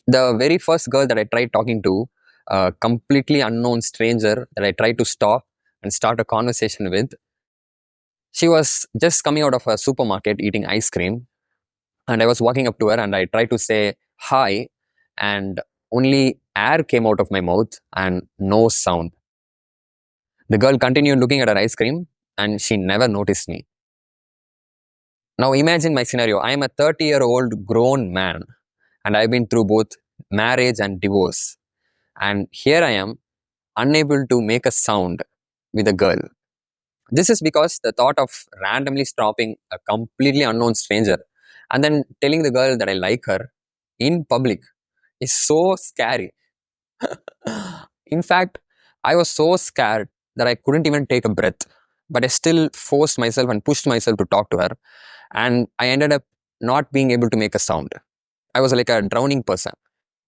The very first girl that I tried talking to, a completely unknown stranger that I tried to stop and start a conversation with, she was just coming out of a supermarket eating ice cream. And I was walking up to her and I tried to say hi, and only air came out of my mouth and no sound. The girl continued looking at her ice cream and she never noticed me. Now imagine my scenario. I am a 30-year-old grown man and I've been through both marriage and divorce. And here I am, unable to make a sound with a girl. This is because the thought of randomly stopping a completely unknown stranger and then telling the girl that I like her in public is so scary. In fact, I was so scared that I couldn't even take a breath. But I still forced myself and pushed myself to talk to her. And I ended up not being able to make a sound. I was like a drowning person.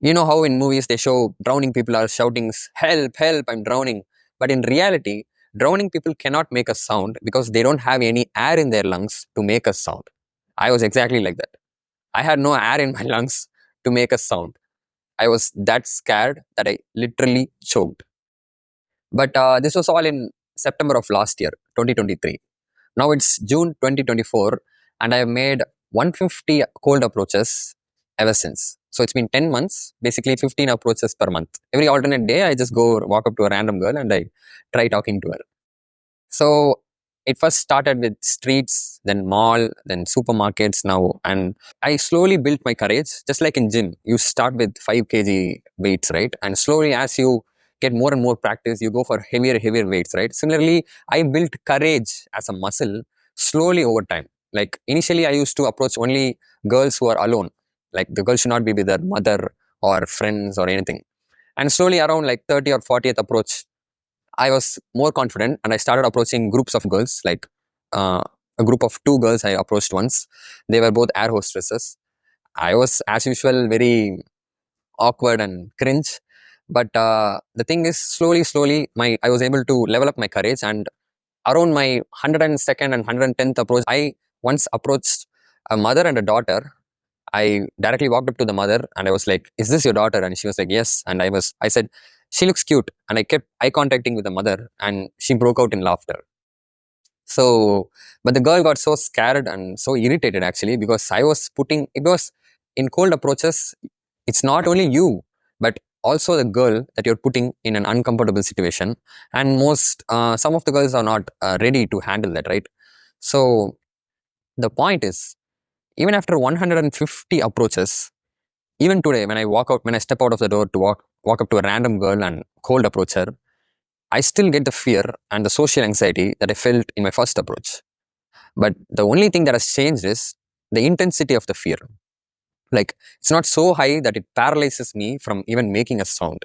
You know how in movies they show drowning people are shouting, "Help, help, I'm drowning." But in reality, drowning people cannot make a sound because they don't have any air in their lungs to make a sound. I was exactly like that. I had no air in my lungs to make a sound. I was that scared that I literally choked. But this was all in September of last year, 2023. Now it's June 2024, and I have made 150 cold approaches ever since. So it's been 10 months, basically 15 approaches per month. Every alternate day, I just go walk up to a random girl and I try talking to her. So it first started with streets, then mall, then supermarkets now. And I slowly built my courage, just like in gym. You start with 5 kg weights, right? And slowly as you get more and more practice, you go for heavier weights, right? Similarly, I built courage as a muscle slowly over time. Like initially, I used to approach only girls who are alone. Like the girl should not be with her mother or friends or anything. And slowly around like 30 or 40th approach, I was more confident and I started approaching groups of girls, like a group of two girls I approached once. They were both air hostesses. I was, as usual, very awkward and cringe. But the thing is, slowly, I was able to level up my courage. And around my 102nd and 110th approach, I once approached a mother and a daughter. I directly walked up to the mother and I was like, "Is this your daughter?" And she was like, "Yes." And I said, "She looks cute." And I kept eye contacting with the mother and she broke out in laughter. So, but the girl got so scared and so irritated actually because I was putting, it was in cold approaches, it's not only you, but also the girl that you're putting in an uncomfortable situation. And some of the girls are not ready to handle that, right? So, the point is, even after 150 approaches, even today, when I step out of the door to walk up to a random girl and cold approach her, I still get the fear and the social anxiety that I felt in my first approach. But the only thing that has changed is the intensity of the fear. Like it's not so high that it paralyzes me from even making a sound.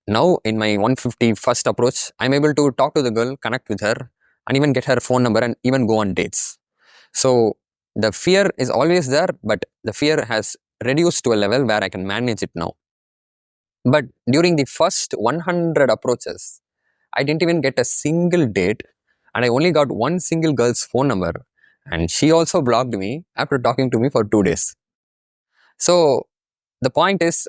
Now, in my 150 first approach, I'm able to talk to the girl, connect with her, and even get her phone number and even go on dates. So the fear is always there, but the fear has reduced to a level where I can manage it now. But during the first 100 approaches, I didn't even get a single date and I only got one single girl's phone number. And she also blocked me after talking to me for 2 days. So the point is,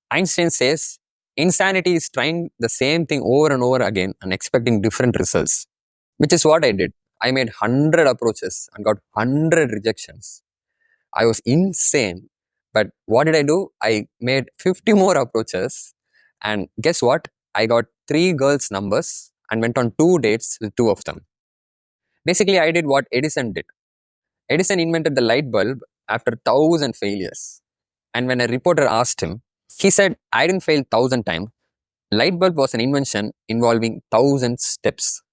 Einstein says insanity is trying the same thing over and over again and expecting different results, which is what I did. I made 100 approaches and got 100 rejections. I was insane. But what did I do? I made 50 more approaches. And guess what? I got three girls' numbers and went on two dates with two of them. Basically, I did what Edison did. Edison invented the light bulb after 1,000 failures. And when a reporter asked him, he said, "I didn't fail 1,000 times. Light bulb was an invention involving 1,000 steps."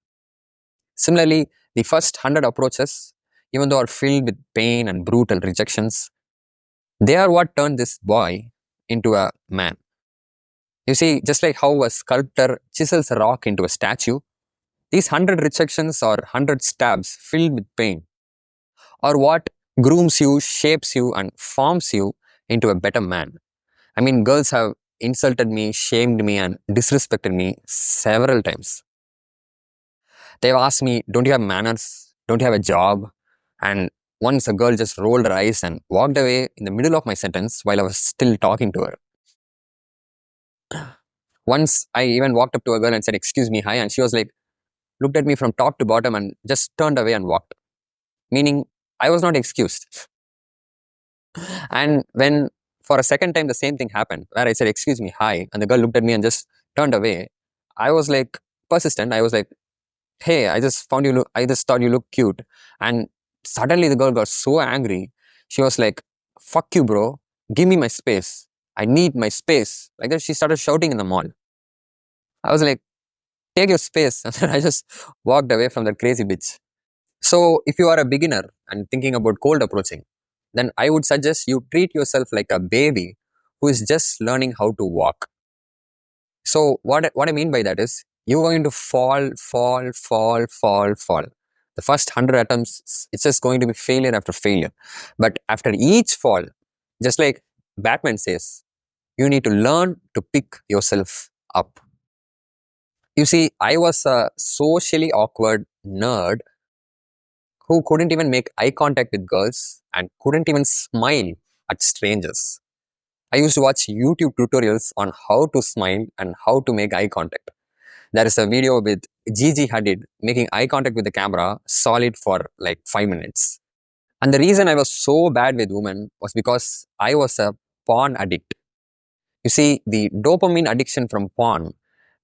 Similarly, the first 100 approaches, even though are filled with pain and brutal rejections, they are what turned this boy into a man. You see, just like how a sculptor chisels a rock into a statue, these 100 rejections or 100 stabs filled with pain are what grooms you, shapes you, and forms you into a better man. I mean, girls have insulted me, shamed me, and disrespected me several times. They've asked me, "Don't you have manners? Don't you have a job?" And once a girl just rolled her eyes and walked away in the middle of my sentence while I was still talking to her. Once I even walked up to a girl and said, "Excuse me, hi," and she was like, looked at me from top to bottom and just turned away and walked. Meaning, I was not excused. And when for a second time the same thing happened, where I said, "Excuse me, hi," and the girl looked at me and just turned away, I was like persistent. I was like, "Hey, I just found you look, I just thought you look cute." And suddenly the girl got so angry. She was like, "Fuck you, bro. Give me my space. I need my space." Like that, she started shouting in the mall. I was like, "Take your space." And then I just walked away from that crazy bitch. So, if you are a beginner and thinking about cold approaching, then I would suggest you treat yourself like a baby who is just learning how to walk. So, what I mean by that is you're going to fall, fall, fall, fall, fall. The first 100 attempts, it's just going to be failure after failure. But after each fall, just like Batman says, you need to learn to pick yourself up. You see, I was a socially awkward nerd who couldn't even make eye contact with girls and couldn't even smile at strangers. I used to watch YouTube tutorials on how to smile and how to make eye contact. There is a video with Gigi Hadid making eye contact with the camera solid for like 5 minutes. And the reason I was so bad with women was because I was a porn addict. You see, the dopamine addiction from porn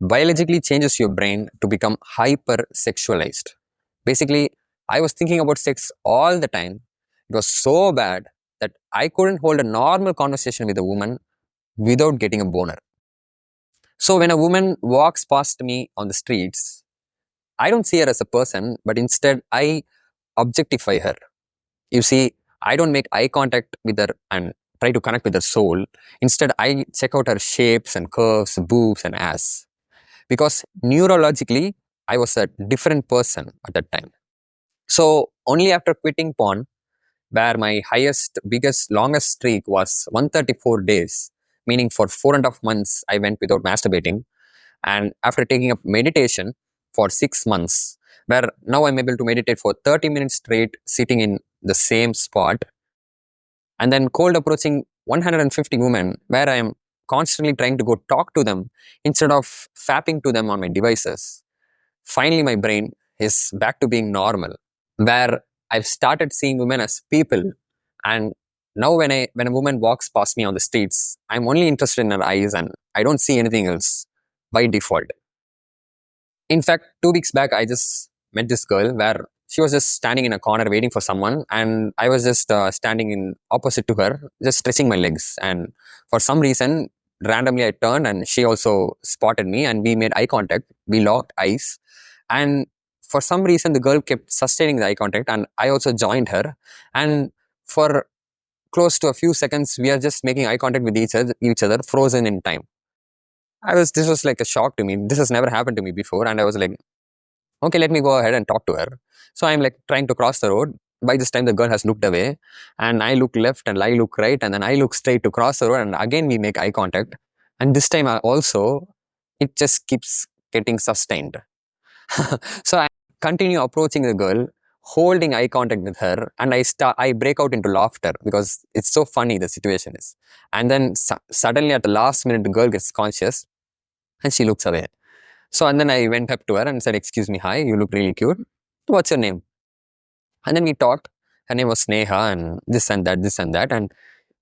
biologically changes your brain to become hyper sexualized. Basically, I was thinking about sex all the time. It was so bad that I couldn't hold a normal conversation with a woman without getting a boner. So when a woman walks past me on the streets, I don't see her as a person, but instead I objectify her. You see, I don't make eye contact with her and try to connect with her soul. Instead, I check out her shapes and curves, boobs and ass. Because neurologically, I was a different person at that time. So only after quitting porn, where my highest, biggest, longest streak was 134 days, meaning for 4.5 months, I went without masturbating. And after taking up meditation for 6 months, where now I'm able to meditate for 30 minutes straight, sitting in the same spot, and then cold approaching 150 women, where I am constantly trying to go talk to them instead of fapping to them on my devices. Finally, my brain is back to being normal, where I've started seeing women as people. And now when a woman walks past me on the streets, I'm only interested in her eyes and I don't see anything else by default. In fact, 2 weeks back, I just met this girl where she was just standing in a corner waiting for someone, and I was just standing in opposite to her, just stretching my legs. And for some reason, randomly, I turned, and she also spotted me, and we made eye contact. We locked eyes, and for some reason, the girl kept sustaining the eye contact, and I also joined her. And for close to a few seconds, we are just making eye contact with each other, frozen in time. This was like a shock to me. This has never happened to me before. And I was like, okay, let me go ahead and talk to her. So I'm like trying to cross the road. By this time, the girl has looked away, and I look left and I look right, and then I look straight to cross the road. And again, we make eye contact. And this time, it just keeps getting sustained. So I continue approaching the girl, holding eye contact with her, and I break out into laughter because it's so funny the situation is. And then suddenly at the last minute, the girl gets conscious and she looks away. So and then I went up to her and said, "Excuse me, hi, you look really cute. What's your name?" And then we talked. Her name was Sneha, and this and that, this and that. And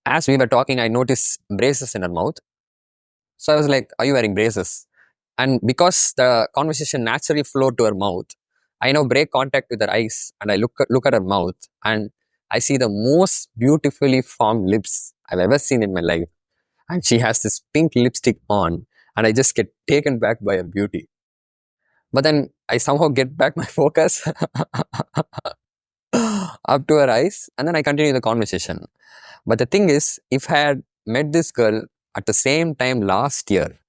as we were talking, I noticed braces in her mouth. So I was like, "Are you wearing braces?" And because the conversation naturally flowed to her mouth, I now break contact with her eyes and I look at her mouth, and I see the most beautifully formed lips I've ever seen in my life. And she has this pink lipstick on, and I just get taken back by her beauty. But then I somehow get back my focus up to her eyes, and then I continue the conversation. But the thing is, if I had met this girl at the same time last year,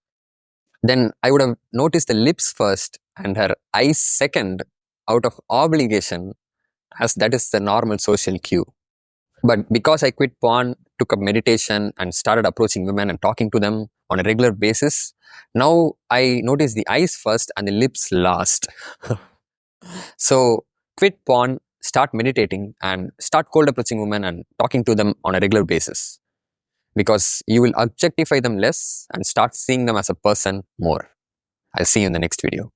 then I would have noticed the lips first and her eyes second out of obligation, as that is the normal social cue. But because I quit porn, took up meditation, and started approaching women and talking to them on a regular basis, now I notice the eyes first and the lips last. So quit porn, start meditating, and start cold approaching women and talking to them on a regular basis. because you will objectify them less and start seeing them as a person more. I'll see you in the next video.